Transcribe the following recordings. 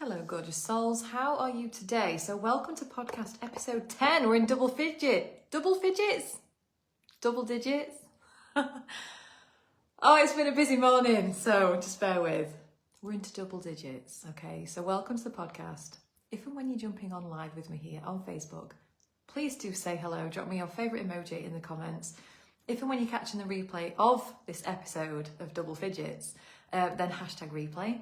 Hello, gorgeous souls. How are you today? So welcome to podcast episode 10. We're in double digits. Oh, it's been a busy morning, so just bear with. We're into double digits, okay? So welcome to the podcast. If and when you're jumping on live with me here on Facebook, please do say hello. Drop me your favourite emoji in the comments. If and when you're catching the replay of this episode of double digits, then hashtag replay.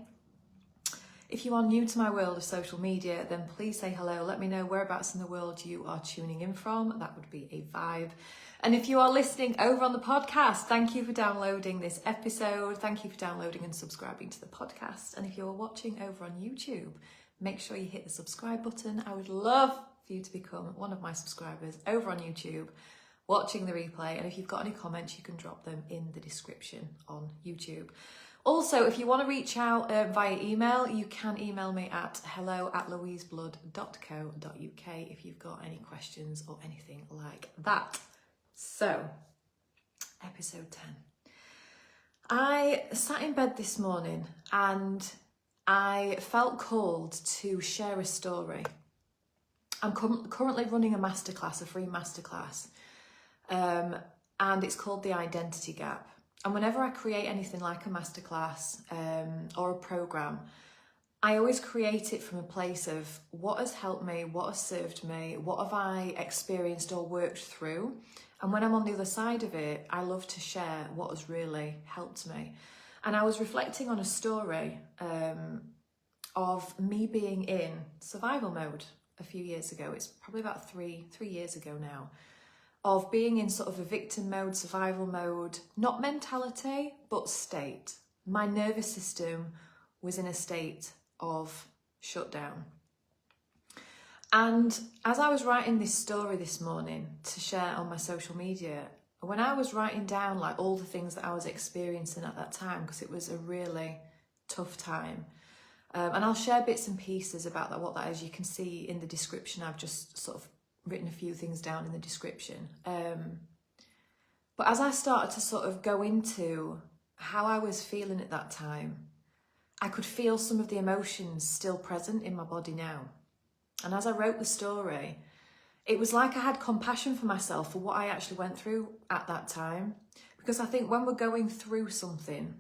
If you are new to my world of social media, then please say hello. Let me know whereabouts in the world you are tuning in from. That would be a vibe. And if you are listening over on the podcast, thank you for downloading this episode. Thank you for downloading and subscribing to the podcast. And if you're watching over on YouTube, make sure you hit the subscribe button. I would love for you to become one of my subscribers over on YouTube, watching the replay. And if you've got any comments, you can drop them in the description on YouTube. Also, if you want to reach out via email, you can email me at hello@louiseblood.co.uk if you've got any questions or anything like that. So, episode 10. I sat in bed this morning and I felt called to share a story. I'm currently running a masterclass, a free masterclass, and it's called The Identity Gap. And whenever I create anything like a masterclass or a program, I always create it from a place of what has helped me, what has served me, what have I experienced or worked through. And when I'm on the other side of it, I love to share what has really helped me. And I was reflecting on a story of me being in survival mode a few years ago. It's probably about three years ago now. Of being in sort of a victim mode, survival mode, not mentality, but state. My nervous system was in a state of shutdown. And as I was writing this story this morning to share on my social media, when I was writing down like all the things that I was experiencing at that time, because it was a really tough time, and I'll share bits and pieces about that, what that is. You can see in the description, I've just sort of written a few things down in the description. But as I started to sort of go into how I was feeling at that time, I could feel some of the emotions still present in my body now. And as I wrote the story, it was like I had compassion for myself for what I actually went through at that time. Because I think when we're going through something,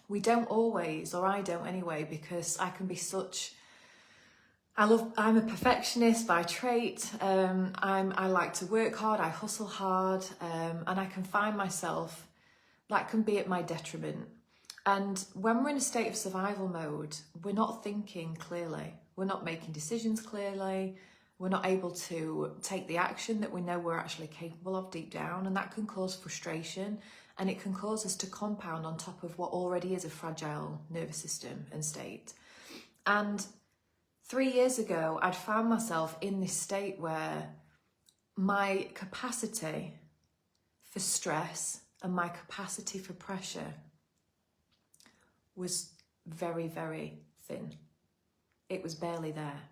we don't always, or I don't anyway, because I can be such... I'm a perfectionist by trait. I like to work hard, I hustle hard, and I can find myself, that can be at my detriment. And when we're in a state of survival mode, we're not thinking clearly. We're not making decisions clearly. We're not able to take the action that we know we're actually capable of deep down. And that can cause frustration, and it can cause us to compound on top of what already is a fragile nervous system and state. And 3 years ago, I'd found myself in this state where my capacity for stress and my capacity for pressure was very, very thin. It was barely there.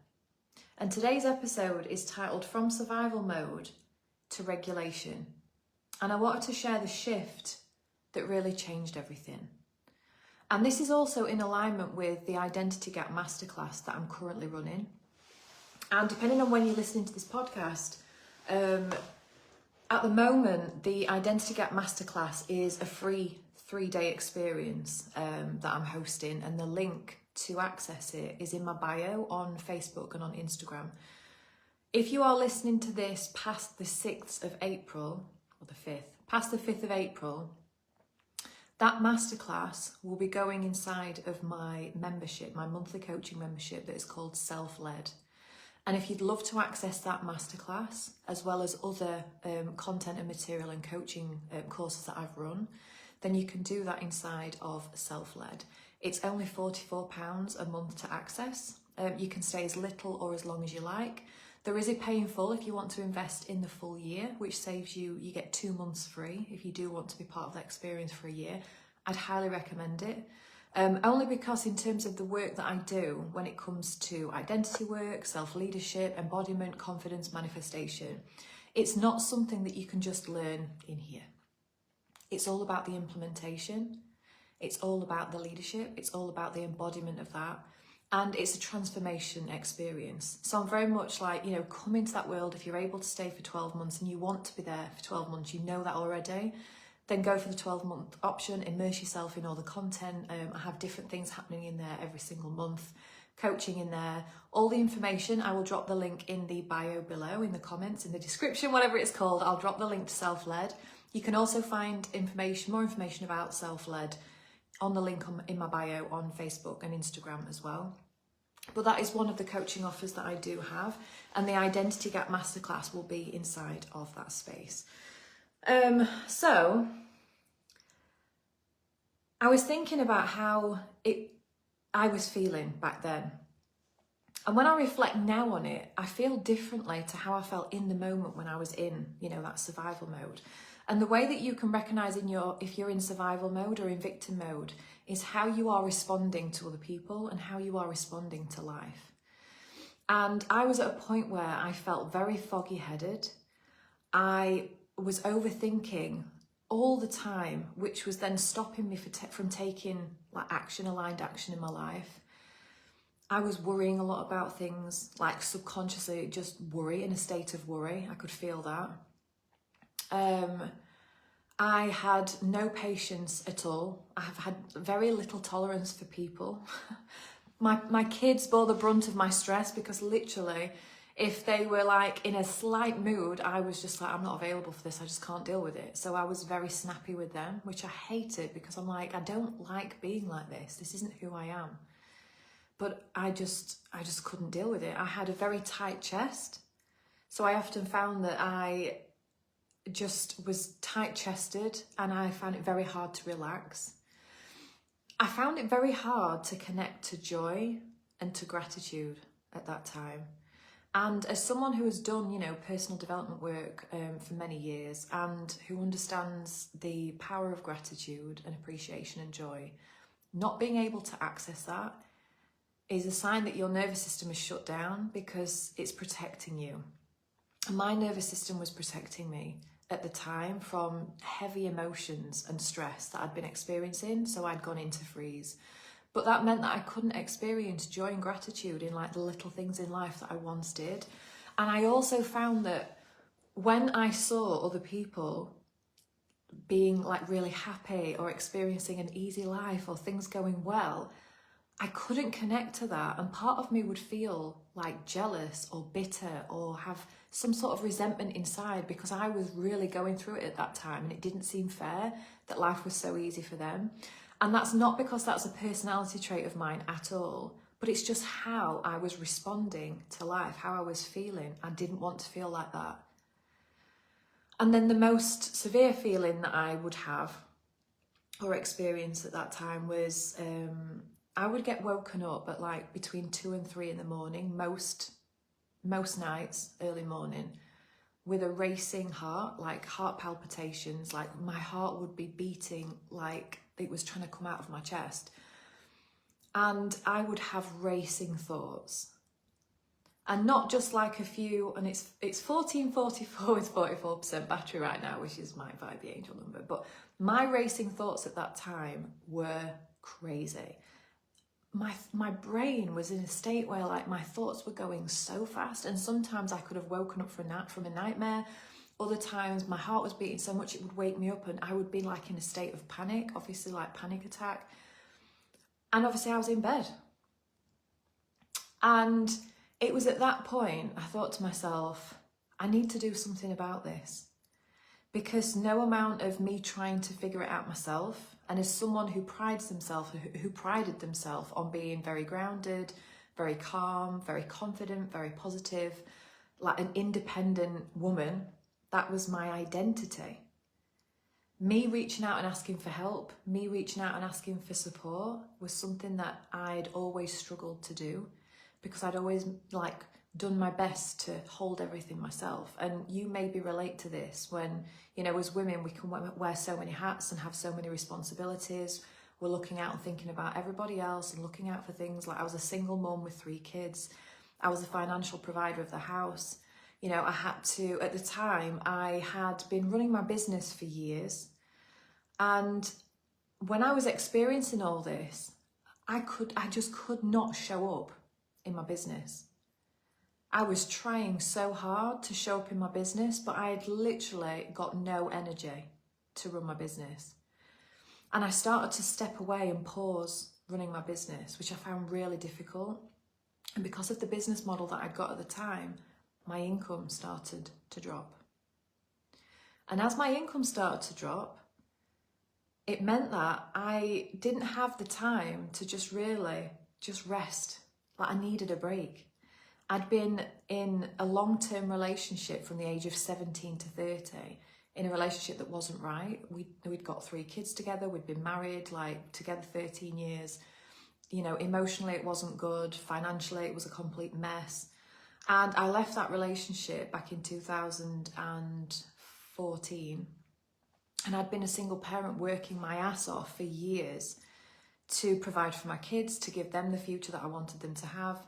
And today's episode is titled From Survival Mode to Regulation. And I wanted to share the shift that really changed everything. And this is also in alignment with the Identity Gap Masterclass that I'm currently running. And depending on when you're listening to this podcast, at the moment, the Identity Gap Masterclass is a free 3-day experience that I'm hosting. And the link to access it is in my bio on Facebook and on Instagram. If you are listening to this past the 6th of April, or the 5th, past the 5th of April, that masterclass will be going inside of my membership, my monthly coaching membership that is called Self-Led. And if you'd love to access that masterclass, as well as other content and material and coaching courses that I've run, then you can do that inside of Self-Led. It's only £44 a month to access. You can stay as little or as long as you like. There is a pay in full if you want to invest in the full year, which saves you get 2 months free if you do want to be part of that experience for a year. I'd highly recommend it. Only because in terms of the work that I do, when it comes to identity work, self-leadership, embodiment, confidence, manifestation, it's not something that you can just learn in here. It's all about the implementation. It's all about the leadership. It's all about the embodiment of that. And it's a transformation experience. So I'm very much like, you know, come into that world. If you're able to stay for 12 months and you want to be there for 12 months, you know that already, then go for the 12-month option, immerse yourself in all the content. I have different things happening in there every single month, coaching in there, all the information. I will drop the link in the bio below, in the comments, in the description, whatever it's called. I'll drop the link to Self-Led. You can also find more information about Self-Led on the link in my bio on Facebook and Instagram as well. But that is one of the coaching offers that I do have, and the Identity Gap Masterclass will be inside of that space. So I was thinking about how I was feeling back then. And when I reflect now on it, I feel differently to how I felt in the moment when I was in, you know, that survival mode. And the way that you can recognize if you're in survival mode or in victim mode is how you are responding to other people and how you are responding to life. And I was at a point where I felt very foggy-headed. I was overthinking all the time, which was then stopping me from taking like aligned action in my life. I was worrying a lot about things, like subconsciously just worry, in a state of worry. I could feel that. I had no patience at all. I have had very little tolerance for people. My kids bore the brunt of my stress because literally, if they were like in a slight mood, I was just like, I'm not available for this. I just can't deal with it. So I was very snappy with them, which I hated because I'm like, I don't like being like this. This isn't who I am. But I just couldn't deal with it. I had a very tight chest. So I often found that I just was tight-chested and I found it very hard to relax. I found it very hard to connect to joy and to gratitude at that time. And as someone who has done, you know, personal development work for many years and who understands the power of gratitude and appreciation and joy, not being able to access that is a sign that your nervous system is shut down because it's protecting you. And my nervous system was protecting me at the time from heavy emotions and stress that I'd been experiencing, so I'd gone into freeze. But that meant that I couldn't experience joy and gratitude in like the little things in life that I once did. And I also found that when I saw other people being like really happy or experiencing an easy life or things going well, I couldn't connect to that, and part of me would feel like jealous or bitter or have some sort of resentment inside because I was really going through it at that time and it didn't seem fair that life was so easy for them. And that's not because that's a personality trait of mine at all, but it's just how I was responding to life, how I was feeling. I didn't want to feel like that. And then the most severe feeling that I would have or experience at that time was I would get woken up at like between 2 and 3 in the morning, most nights, early morning, with a racing heart, like heart palpitations, like my heart would be beating like it was trying to come out of my chest. And I would have racing thoughts. And not just like a few, and it's 1444 with 44% battery right now, which is my Vibe the Angel number. But my racing thoughts at that time were crazy. My brain was in a state where like my thoughts were going so fast, and sometimes I could have woken up from a nightmare. Other times my heart was beating so much it would wake me up and I would be like in a state of panic, obviously like panic attack. And obviously I was in bed. And it was at that point I thought to myself, I need to do something about this, because no amount of me trying to figure it out myself, and as someone who prided themselves on being very grounded, very calm, very confident, very positive, like an independent woman, that was my identity. Me reaching out and asking for help, me reaching out and asking for support was something that I'd always struggled to do, because I'd always like done my best to hold everything myself. And you maybe relate to this when, you know, as women, we can wear so many hats and have so many responsibilities. We're looking out and thinking about everybody else and looking out for things. Like I was a single mum with 3 kids. I was a financial provider of the house. You know, I had to, at the time, I had been running my business for years. And when I was experiencing all this, I just could not show up in my business. I was trying so hard to show up in my business, but I had literally got no energy to run my business. And I started to step away and pause running my business, which I found really difficult. And because of the business model that I got at the time, my income started to drop. And as my income started to drop, it meant that I didn't have the time to just rest. Like, I needed a break. I'd been in a long-term relationship from the age of 17 to 30, in a relationship that wasn't right. We'd got 3 kids together, we'd been married, like, together 13 years. You know, emotionally it wasn't good, financially it was a complete mess. And I left that relationship back in 2014. And I'd been a single parent working my ass off for years to provide for my kids, to give them the future that I wanted them to have.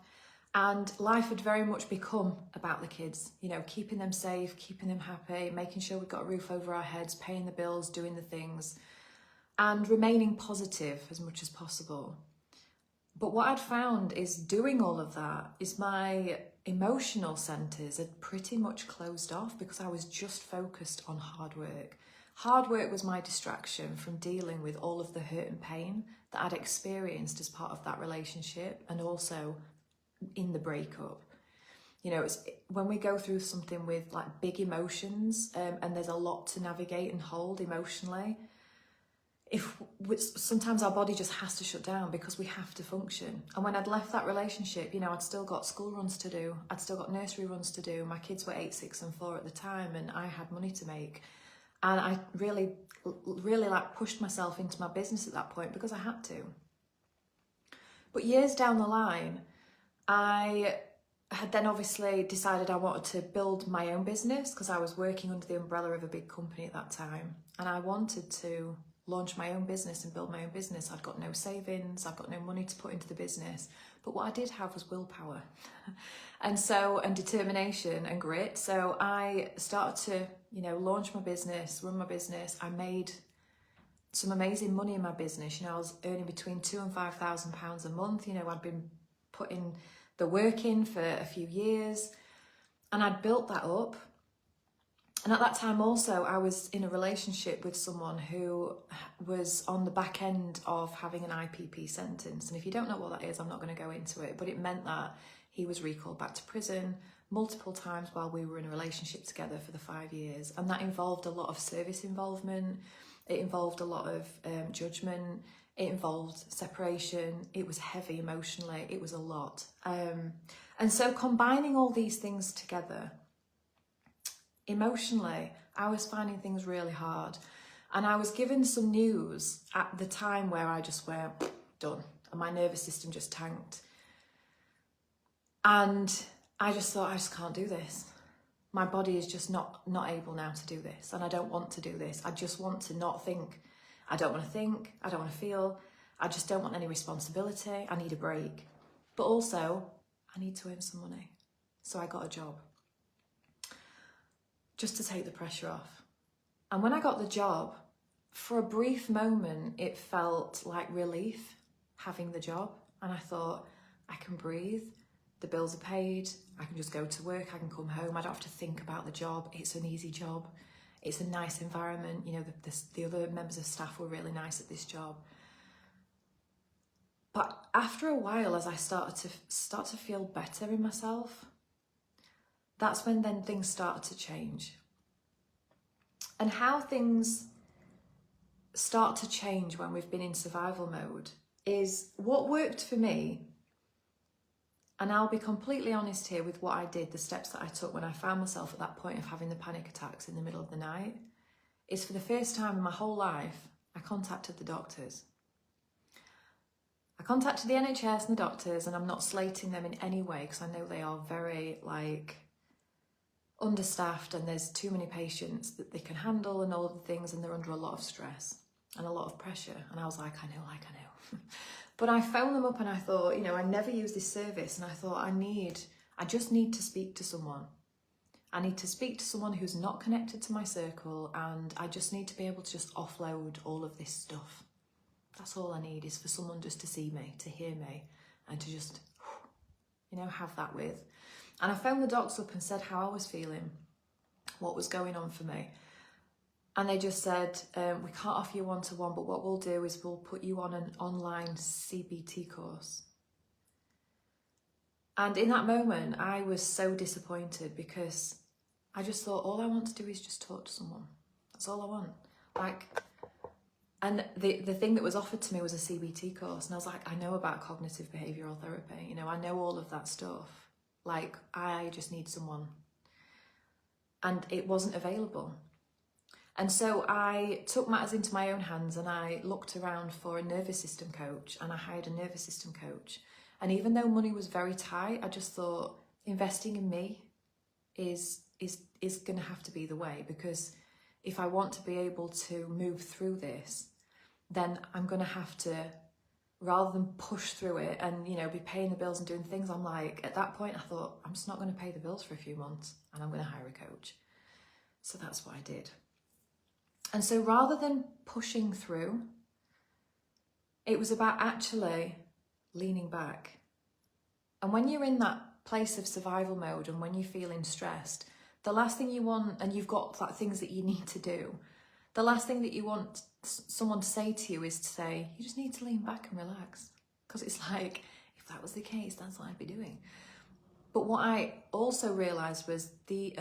And life had very much become about the kids, you know, keeping them safe, keeping them happy, making sure we've got a roof over our heads, paying the bills, doing the things, and remaining positive as much as possible. But what I'd found is doing all of that is my emotional centres had pretty much closed off because I was just focused on hard work. Hard work was my distraction from dealing with all of the hurt and pain that I'd experienced as part of that relationship and also in the breakup. You know, it's when we go through something with like big emotions and there's a lot to navigate and hold emotionally, sometimes our body just has to shut down because we have to function. And when I'd left that relationship, you know, I'd still got school runs to do, I'd still got nursery runs to do. My kids were 8, 6 and 4 at the time, and I had money to make. And I really like pushed myself into my business at that point because I had to. But years down the line, I had then obviously decided I wanted to build my own business because I was working under the umbrella of a big company at that time. And I wanted to launch my own business and build my own business. I'd got no savings, I'd got no money to put into the business. But what I did have was willpower and determination and grit. So I started to, you know, launch my business, run my business. I made some amazing money in my business. You know, I was earning between £2,000 and £5,000 a month. You know, I'd been putting the work in for a few years and I'd built that up. And at that time also, I was in a relationship with someone who was on the back end of having an IPP sentence. And if you don't know what that is, I'm not going to go into it, but it meant that he was recalled back to prison multiple times while we were in a relationship together for the 5 years. And that involved a lot of service involvement. It involved a lot of judgment. It involved separation. It was heavy emotionally. It was a lot. And so combining all these things together, emotionally, I was finding things really hard. And I was given some news at the time where I just went, done. And my nervous system just tanked. And I just thought, I just can't do this. My body is just not able now to do this. And I don't want to do this. I just want to not think. I don't want to think. I don't want to feel. I just don't want any responsibility. I need a break. But also, I need to earn some money. So I got a job, just to take the pressure off. And when I got the job, for a brief moment, it felt like relief having the job. And I thought, I can breathe, the bills are paid, I can just go to work, I can come home, I don't have to think about the job, it's an easy job, it's a nice environment, you know, the other members of staff were really nice at this job. But after a while, as I started to feel better in myself, that's when then things started to change. And how things start to change when we've been in survival mode is what worked for me. And I'll be completely honest here with what I did, the steps that I took when I found myself at that point of having the panic attacks in the middle of the night, is for the first time in my whole life, I contacted the doctors. I contacted the NHS and the doctors, and I'm not slating them in any way because I know they are very understaffed and there's too many patients that they can handle and all of the things, and they're under a lot of stress and a lot of pressure. And I was like, I know. But I phoned them up and I thought, you know, I never use this service, and I thought I just need to speak to someone. I need to speak to someone who's not connected to my circle, and I just need to be able to just offload all of this stuff. That's all I need, is for someone just to see me, to hear me, and to just, have that with. And I phoned the docs up and said how I was feeling, what was going on for me. And they just said, we can't offer you one-to-one, but what we'll do is we'll put you on an online CBT course. And in that moment, I was so disappointed, because I just thought, all I want to do is just talk to someone. That's all I want. And the thing that was offered to me was a CBT course. And I was like, I know about cognitive behavioural therapy. I know all of that stuff. I just need someone. And it wasn't available. And so I took matters into my own hands, and I looked around for a nervous system coach, and I hired a nervous system coach. And even though money was very tight, I just thought investing in me is going to have to be the way, because if I want to be able to move through this, then I'm going to have to, rather than push through it and, be paying the bills and doing things, I'm like, at that point, I thought, I'm just not going to pay the bills for a few months, and I'm going to hire a coach. So that's what I did. And so rather than pushing through, it was about actually leaning back. And when you're in that place of survival mode, and when you're feeling stressed, the last thing you want, and you've got things that you need to do, the last thing that you want someone to say to you is to say, you just need to lean back and relax. Because it's like, if that was the case, that's what I'd be doing. But what I also realised was the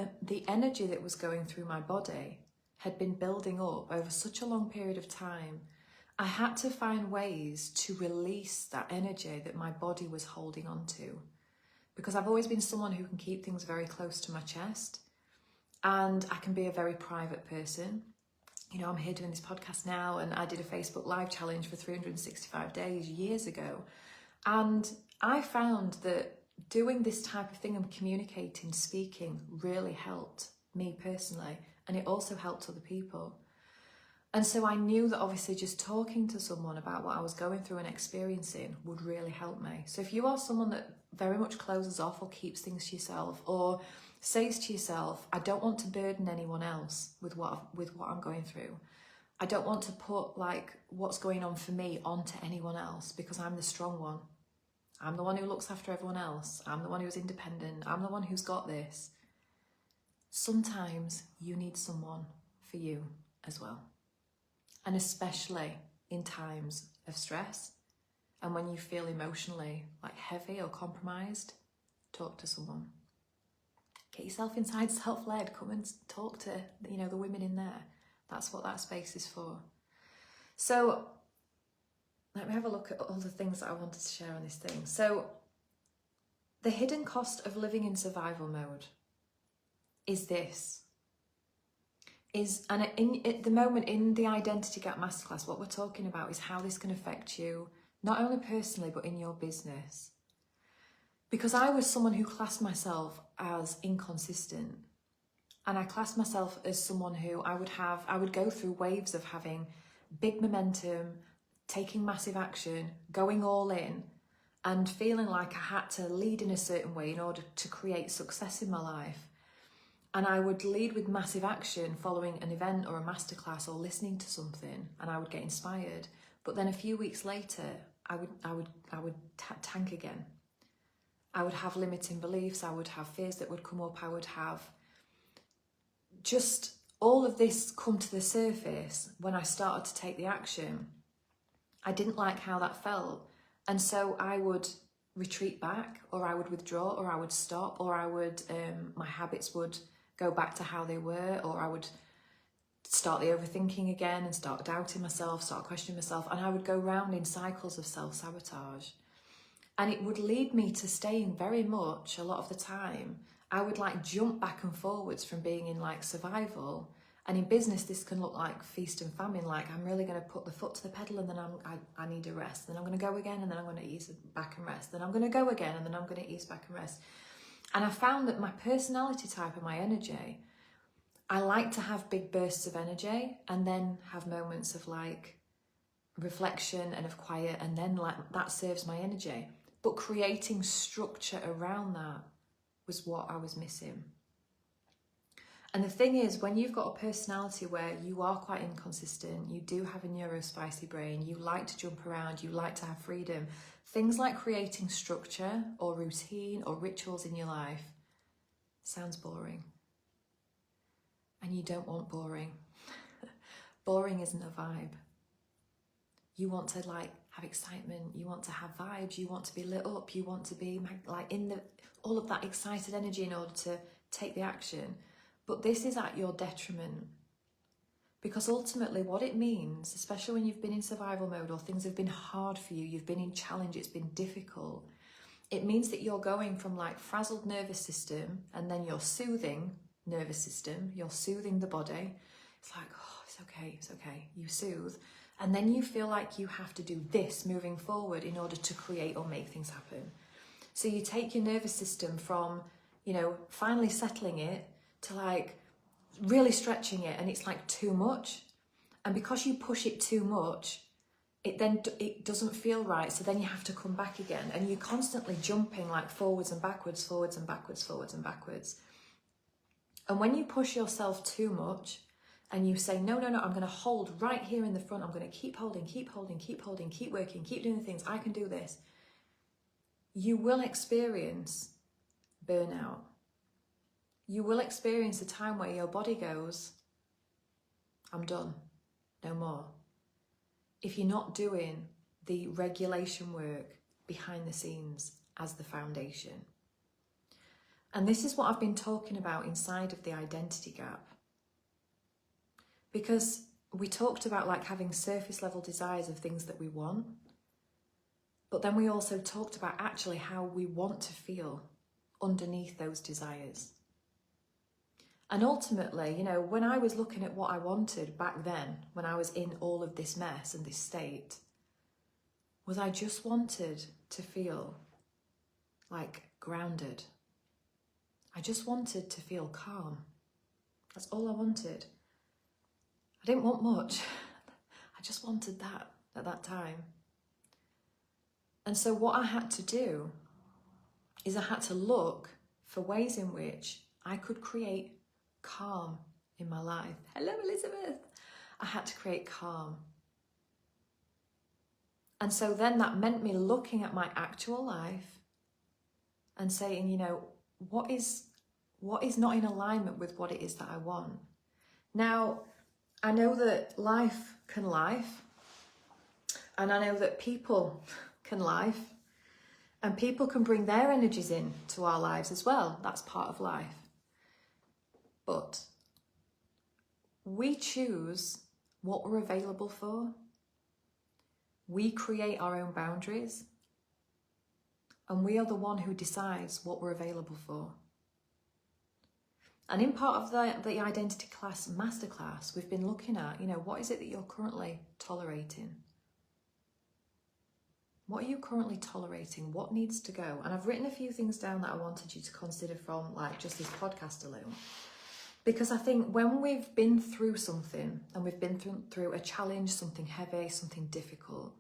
energy that was going through my body had been building up over such a long period of time. I had to find ways to release that energy that my body was holding on to. Because I've always been someone who can keep things very close to my chest. And I can be a very private person. I'm here doing this podcast now, and I did a Facebook Live challenge for 365 days years ago. And I found that doing this type of thing and communicating, speaking, really helped me personally. And it also helped other people. And so I knew that obviously just talking to someone about what I was going through and experiencing would really help me. So if you are someone that very much closes off or keeps things to yourself, or says to yourself, I don't want to burden anyone else with what I'm going through. I don't want to put what's going on for me onto anyone else, because I'm the strong one. I'm the one who looks after everyone else. I'm the one who's independent. I'm the one who's got this. Sometimes you need someone for you as well. And especially in times of stress, and when you feel emotionally heavy or compromised, talk to someone. Get yourself inside Self-Led. Come and talk to the women in there. That's what that space is for. So let me have a look at all the things that I wanted to share on this thing. So the hidden cost of living in survival mode is this. At the moment in the Identity Gap Masterclass, what we're talking about is how this can affect you, not only personally, but in your business. Because I was someone who classed myself as inconsistent. And I classed myself as someone who I would go through waves of having big momentum, taking massive action, going all in, and feeling like I had to lead in a certain way in order to create success in my life. And I would lead with massive action following an event or a masterclass or listening to something, and I would get inspired. But then a few weeks later, I would tank again. I would have limiting beliefs. I would have fears that would come up. I would have just all of this come to the surface when I started to take the action. I didn't like how that felt. And so I would retreat back, or I would withdraw, or I would stop, or my habits would go back to how they were, or I would start the overthinking again and start doubting myself, start questioning myself, and I would go round in cycles of self-sabotage. And it would lead me to staying very much, a lot of the time, I would jump back and forwards from being in survival. And in business, this can look like feast and famine. I'm really going to put the foot to the pedal, and then I need a rest. Then I'm going to go again, and then I'm going to ease back and rest. Then I'm going to go again, and then I'm going to ease back and rest. And I found that my personality type and my energy, I like to have big bursts of energy and then have moments of reflection and of quiet, and then that serves my energy. But creating structure around that was what I was missing. And the thing is, when you've got a personality where you are quite inconsistent, you do have a neurospicy brain, you like to jump around, you like to have freedom, things like creating structure or routine or rituals in your life sounds boring. And you don't want boring. Boring isn't a vibe. You want to like have excitement, you want to have vibes, you want to be lit up, you want to be like in all of that excited energy in order to take the action. But this is at your detriment, because ultimately what it means, especially when you've been in survival mode or things have been hard for you, you've been in challenge, it's been difficult, it means that you're going from like frazzled nervous system and then you're soothing nervous system, you're soothing the body. It's like, oh, it's okay, you soothe. And then you feel like you have to do this moving forward in order to create or make things happen. So you take your nervous system from, finally settling it to like really stretching it, and it's like too much. And because you push it too much, it doesn't feel right. So then you have to come back again, and you're constantly jumping like forwards and backwards, forwards and backwards, forwards and backwards. And when you push yourself too much and you say, no, I'm going to hold right here in the front. I'm going to keep holding, keep working, keep doing the things. I can do this. You will experience burnout. You will experience a time where your body goes, I'm done, no more. If you're not doing the regulation work behind the scenes as the foundation. And this is what I've been talking about inside of the identity gap. Because we talked about like having surface level desires of things that we want, but then we also talked about actually how we want to feel underneath those desires. And ultimately, when I was looking at what I wanted back then, when I was in all of this mess and this state, was I just wanted to feel like grounded. I just wanted to feel calm. That's all I wanted. I didn't want much. I just wanted that at that time. And so what I had to do is I had to look for ways in which I could create calm in my life. Hello, Elizabeth. I had to create calm. And so then that meant me looking at my actual life and saying, what is not in alignment with what it is that I want. Now, I know that life can life, and I know that people can life, and people can bring their energies in to our lives as well. That's part of life. But we choose what we're available for. We create our own boundaries, and we are the one who decides what we're available for. And in part of the Identity Class Masterclass, we've been looking at, what is it that you're currently tolerating? What are you currently tolerating? What needs to go? And I've written a few things down that I wanted you to consider from like just this podcast alone. Because I think when we've been through something, and we've been through a challenge, something heavy, something difficult,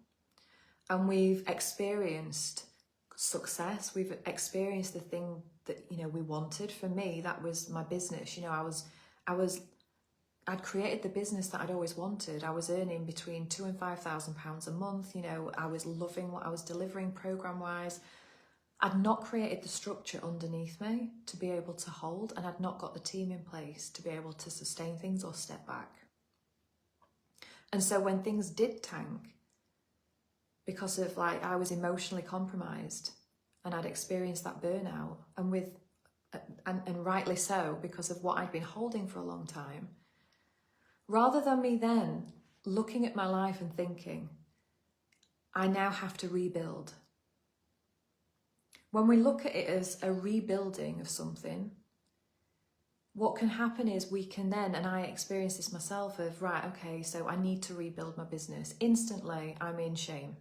and we've experienced success, we've experienced the thing that we wanted. For me, that was my business. I'd created the business that I'd always wanted. I was earning between £2,000 and £5,000 a month. I was loving what I was delivering program wise. I'd not created the structure underneath me to be able to hold, and I'd not got the team in place to be able to sustain things or step back. And so when things did tank, because of I was emotionally compromised, and I'd experienced that burnout, and rightly so, because of what I'd been holding for a long time, rather than me then looking at my life and thinking, I now have to rebuild. When we look at it as a rebuilding of something, what can happen is we can then, and I experienced this myself, of right, okay, so I need to rebuild my business. Instantly, I'm in shame.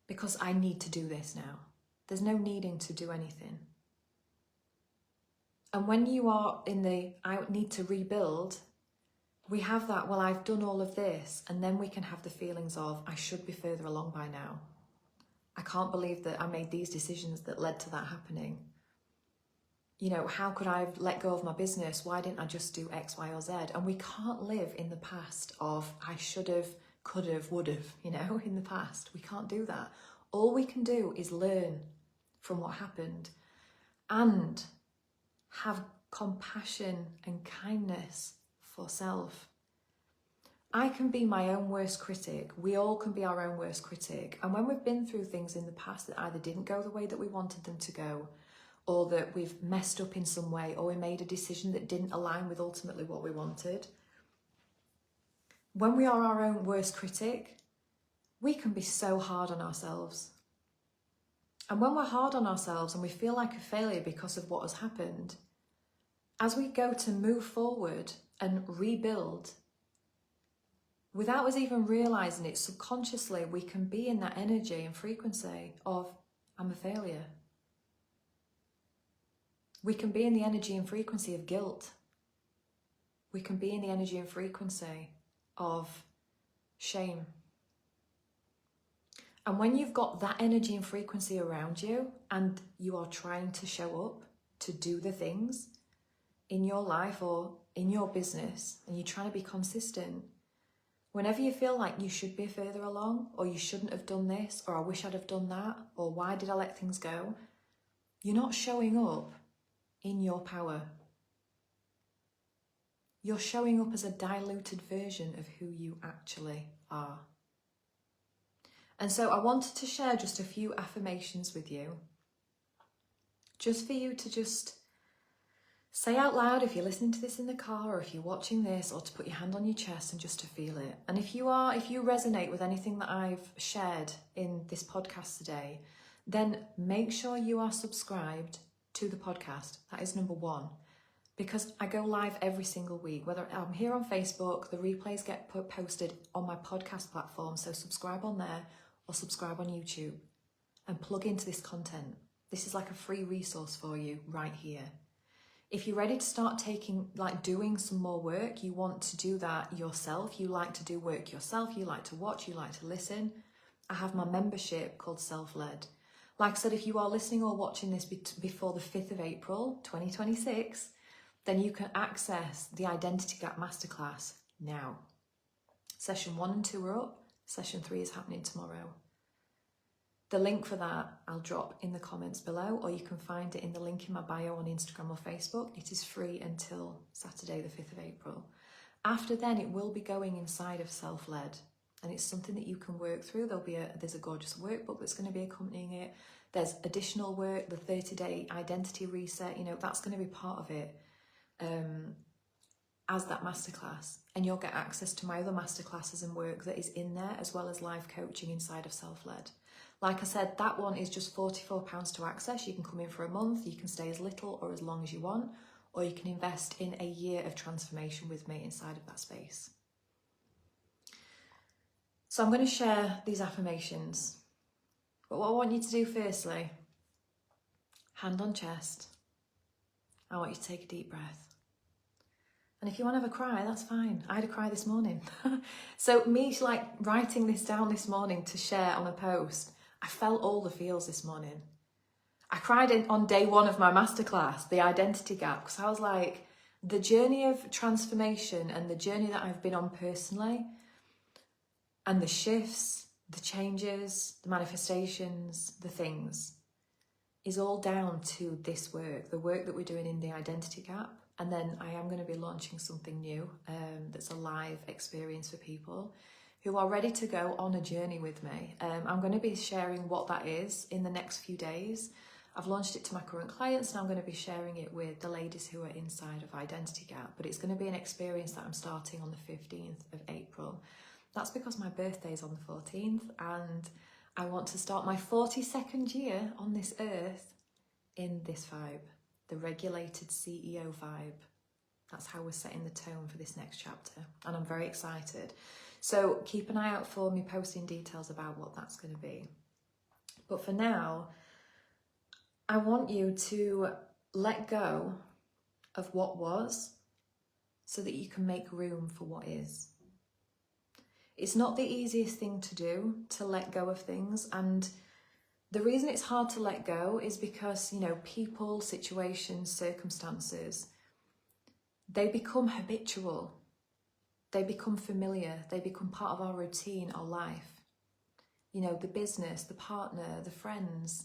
Because I need to do this now. There's no needing to do anything. And when you are in the, I need to rebuild, we have that, well, I've done all of this, and then we can have the feelings of, I should be further along by now. I can't believe that I made these decisions that led to that happening. how could I have let go of my business? Why didn't I just do X, Y, or Z? And we can't live in the past of I should have, could have, would have, in the past. We can't do that. All we can do is learn from what happened and have compassion and kindness for self. I can be my own worst critic. We all can be our own worst critic. And when we've been through things in the past that either didn't go the way that we wanted them to go, or that we've messed up in some way, or we made a decision that didn't align with ultimately what we wanted, when we are our own worst critic, we can be so hard on ourselves. And when we're hard on ourselves and we feel like a failure because of what has happened, as we go to move forward and rebuild, without us even realising it, subconsciously we can be in that energy and frequency of, I'm a failure. We can be in the energy and frequency of guilt. We can be in the energy and frequency of shame. And when you've got that energy and frequency around you and you are trying to show up to do the things in your life or in your business, and you're trying to be consistent, whenever you feel like you should be further along, or you shouldn't have done this, or I wish I'd have done that, or why did I let things go, you're not showing up in your power. You're showing up as a diluted version of who you actually are. And so I wanted to share just a few affirmations with you, just for you to just say out loud if you're listening to this in the car, or if you're watching this, or to put your hand on your chest and just to feel it. And if you resonate with anything that I've shared in this podcast today, then make sure you are subscribed to the podcast. That is number one, because I go live every single week, whether I'm here on Facebook, the replays get posted on my podcast platform. So subscribe on there or subscribe on YouTube and plug into this content. This is like a free resource for you right here. If you're ready to start doing some more work, you want to do that yourself, you like to do work yourself, you like to watch, you like to listen, I have my membership called Self-Led. Like I said, if you are listening or watching this before the 5th of April, 2026, then you can access the Identity Gap Masterclass now. Session 1 and 2 are up, session 3 is happening tomorrow. The link for that I'll drop in the comments below, or you can find it in the link in my bio on Instagram or Facebook. It is free until Saturday the 5th of April. After then, it will be going inside of Self-Led, and it's something that you can work through. There's a gorgeous workbook that's going to be accompanying it. There's additional work, the 30-day identity reset, that's going to be part of it as that masterclass. And you'll get access to my other masterclasses and work that is in there, as well as live coaching inside of Self-Led. Like I said, that one is just £44 to access. You can come in for a month, you can stay as little or as long as you want, or you can invest in a year of transformation with me inside of that space. So I'm going to share these affirmations. But what I want you to do firstly, hand on chest, I want you to take a deep breath. And if you want to have a cry, that's fine. I had a cry this morning. So me writing this down this morning to share on a post, I felt all the feels this morning. I cried on day 1 of my masterclass, the identity gap, because I was like, the journey of transformation and the journey that I've been on personally, and the shifts, the changes, the manifestations, the things, is all down to this work, the work that we're doing in the identity gap. And then I am going to be launching something new that's a live experience for people who are ready to go on a journey with me. I'm going to be sharing what that is in the next few days. I've launched it to my current clients, and I'm going to be sharing it with the ladies who are inside of Identity Gap. But it's going to be an experience that I'm starting on the 15th of April. That's because my birthday is on the 14th, and I want to start my 42nd year on this earth in this vibe, the regulated CEO vibe. That's how we're setting the tone for this next chapter, and I'm very excited. So keep an eye out for me posting details about what that's going to be. But for now, I want you to let go of what was so that you can make room for what is. It's not the easiest thing to do, to let go of things, and The reason it's hard to let go is because, you know, people, situations, circumstances, they become habitual. They become familiar. They become part of our routine, our life. You know, the business, the partner, the friends,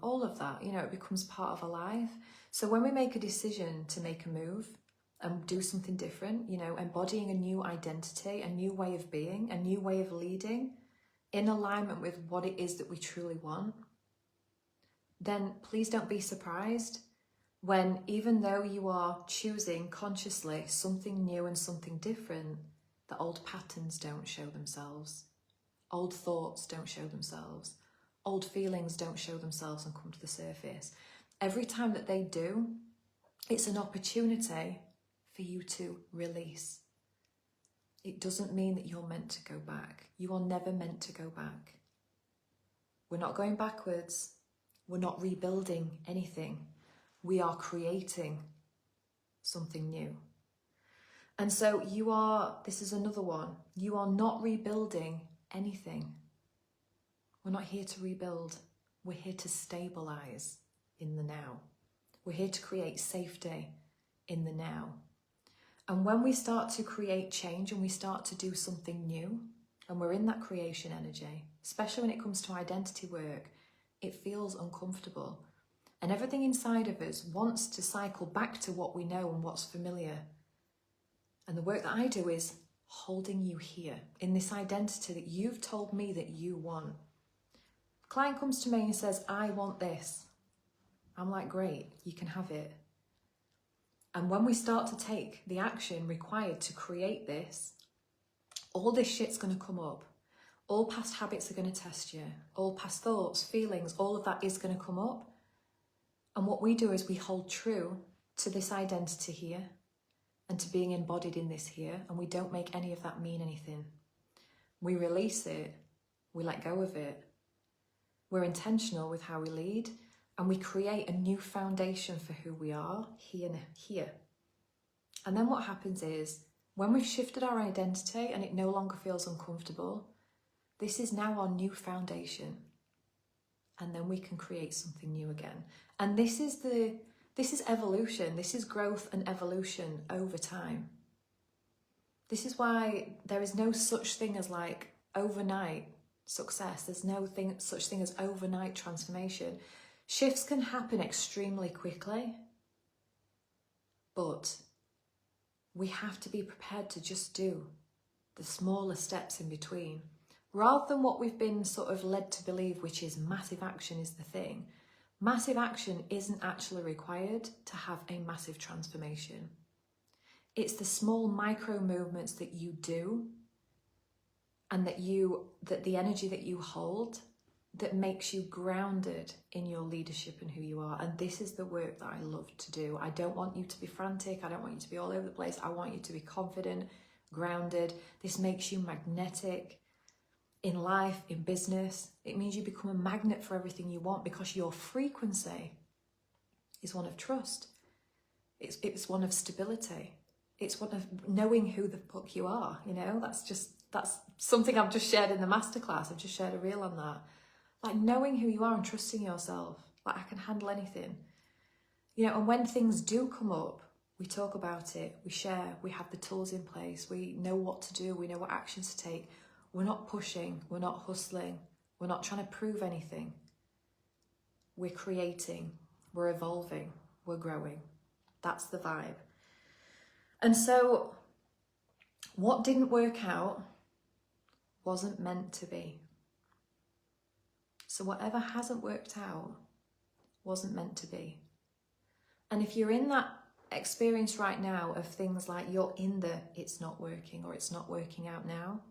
all of that, you know, it becomes part of our life. So when we make a decision to make a move and do something different, you know, embodying a new identity, a new way of being, a new way of leading, in alignment with what it is that we truly want, then please don't be surprised when, even though you are choosing consciously something new and something different, the old patterns don't show themselves. Old thoughts don't show themselves. Old feelings don't show themselves and come to the surface. Every time that they do, it's an opportunity for you to release. It doesn't mean that you're meant to go back. You are never meant to go back. We're not going backwards. We're not rebuilding anything. We are creating something new. And so this is another one. You are not rebuilding anything. We're not here to rebuild. We're here to stabilize in the now. We're here to create safety in the now. And when we start to create change and we start to do something new, and we're in that creation energy, especially when it comes to identity work, it feels uncomfortable. And everything inside of us wants to cycle back to what we know and what's familiar. And the work that I do is holding you here in this identity that you've told me that you want. A client comes to me and says, I want this. I'm like, great, you can have it. And when we start to take the action required to create this, all this shit's going to come up. All past habits are going to test you. All past thoughts, feelings, all of that is going to come up. And what we do is we hold true to this identity here and to being embodied in this here, and we don't make any of that mean anything. We release it, we let go of it. We're intentional with how we lead, and we create a new foundation for who we are here. And then what happens is, when we've shifted our identity and it no longer feels uncomfortable, this is now our new foundation. And then we can create something new again. And this is evolution. This is growth and evolution over time. This is why there is no such thing as like overnight success. There's no such thing as overnight transformation. Shifts can happen extremely quickly, but we have to be prepared to just do the smaller steps in between. Rather than what we've been sort of led to believe, which is massive action is the thing. Massive action isn't actually required to have a massive transformation. It's the small micro movements that you do and that the energy that you hold that makes you grounded in your leadership and who you are. And this is the work that I love to do. I don't want you to be frantic. I don't want you to be all over the place. I want you to be confident, grounded. This makes you magnetic in life, in business. It means you become a magnet for everything you want because your frequency is one of trust. It's one of stability. It's one of knowing who the fuck you are, you know? That's something I've just shared in the masterclass. I've just shared a reel on that. Like knowing who you are and trusting yourself. Like I can handle anything. You know, and when things do come up, we talk about it, we share, we have the tools in place, we know what to do, we know what actions to take. We're not pushing, we're not hustling, we're not trying to prove anything. We're creating, we're evolving, we're growing. That's the vibe. And so what didn't work out wasn't meant to be. So whatever hasn't worked out wasn't meant to be. And if you're in that experience right now of things like you're in the it's not working or it's not working out now,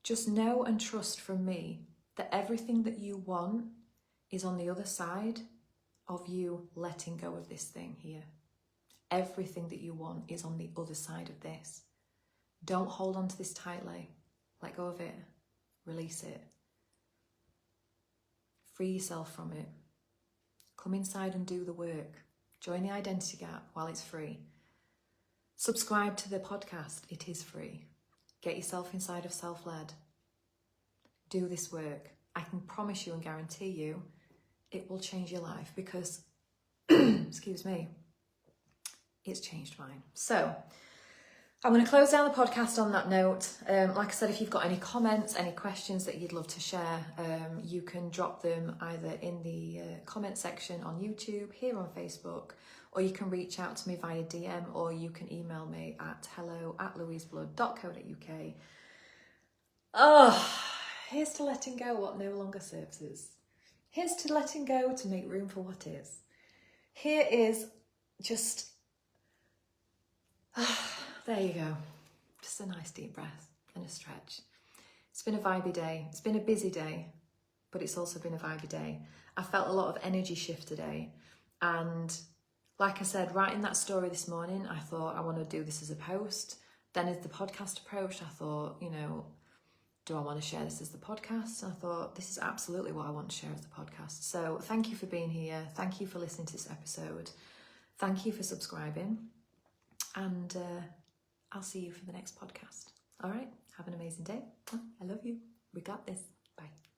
just know and trust from me that everything that you want is on the other side of you letting go of this thing here. Everything that you want is on the other side of this. Don't hold on to this tightly. Let go of it. Release it. Free yourself from it. Come inside and do the work. Join the Identity Gap while it's free. Subscribe to the podcast. It is free. Get yourself inside of Self-Led. Do this work. I can promise you and guarantee you it will change your life because, excuse me, it's changed mine. So I'm going to close down the podcast on that note. Like I said, if you've got any comments, any questions that you'd love to share, you can drop them either in the comment section on YouTube, here on Facebook, or you can reach out to me via DM, or you can email me at hello@louiseblood.co.uk. Oh, here's to letting go what no longer serves us. Here's to letting go to make room for what is. Here is just... there you go. Just a nice deep breath and a stretch. It's been a vibey day. It's been a busy day, but it's also been a vibey day. I felt a lot of energy shift today. And like I said, writing that story this morning, I thought I want to do this as a post. Then as the podcast approached, I thought, you know, do I want to share this as the podcast? And I thought, this is absolutely what I want to share as the podcast. So thank you for being here. Thank you for listening to this episode. Thank you for subscribing. And I'll see you for the next podcast. All right, have an amazing day. I love you. We got this. Bye.